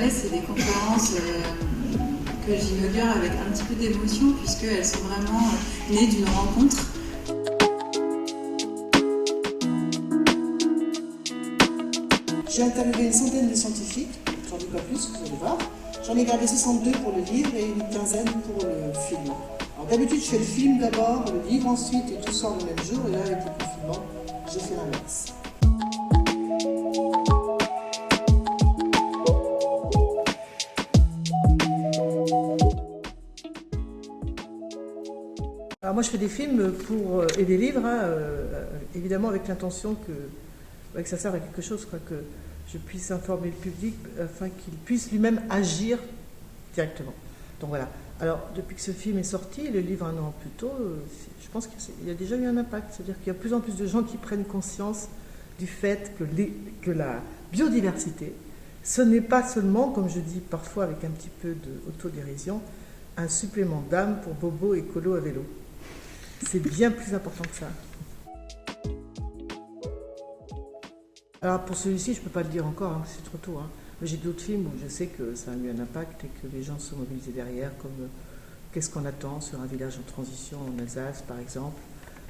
Palais, c'est des conférences que j'inaugure avec un petit peu d'émotion, puisqu'elles sont vraiment nées d'une rencontre. J'ai interviewé une centaine de scientifiques, j'en dis pas plus, vous allez voir. J'en ai gardé 62 pour le livre et une quinzaine pour le film. Alors d'habitude, je fais le film d'abord, le livre ensuite, et tout sort le même jour. Et là, avec le confinement, j'ai fait l'inverse. Alors moi, je fais des films et des livres, évidemment avec l'intention que ça serve à quelque chose, quoi, que je puisse informer le public afin qu'il puisse lui-même agir directement. Donc voilà. Alors, depuis que ce film est sorti, le livre un an plus tôt, je pense qu'il y a déjà eu un impact. C'est-à-dire qu'il y a de plus en plus de gens qui prennent conscience du fait que la biodiversité, ce n'est pas seulement, comme je dis parfois avec un petit peu d'autodérision, un supplément d'âme pour bobo écolo à vélo. C'est bien plus important que ça. Alors pour celui-ci, je ne peux pas le dire encore, hein, c'est trop tôt. Hein. J'ai d'autres films où je sais que ça a eu un impact et que les gens se sont mobilisés derrière, comme Qu'est-ce qu'on attend sur un village en transition en Alsace, par exemple,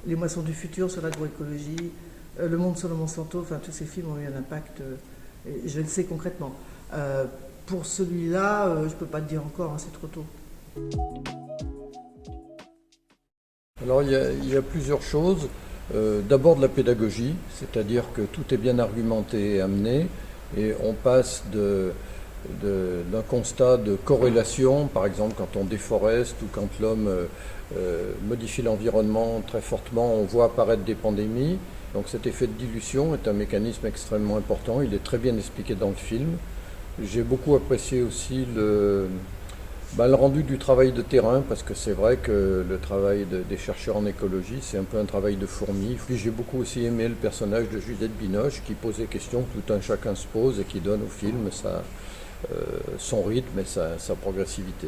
Les moissons du futur sur l'agroécologie, Le monde sur le Monsanto, enfin tous ces films ont eu un impact, et je le sais concrètement. Pour celui-là, je ne peux pas le dire encore, hein, c'est trop tôt. Alors il y a plusieurs choses. D'abord de la pédagogie, c'est-à-dire que tout est bien argumenté et amené, et on passe d'un constat de corrélation, par exemple quand on déforeste ou quand l'homme modifie l'environnement très fortement, on voit apparaître des pandémies. Donc cet effet de dilution est un mécanisme extrêmement important, il est très bien expliqué dans le film. J'ai beaucoup apprécié aussi le rendu du travail de terrain, parce que c'est vrai que le travail des chercheurs en écologie, c'est un peu un travail de fourmi. Puis j'ai beaucoup aussi aimé le personnage de Juliette Binoche, qui pose des questions que tout un chacun se pose et qui donne au film son rythme et sa progressivité.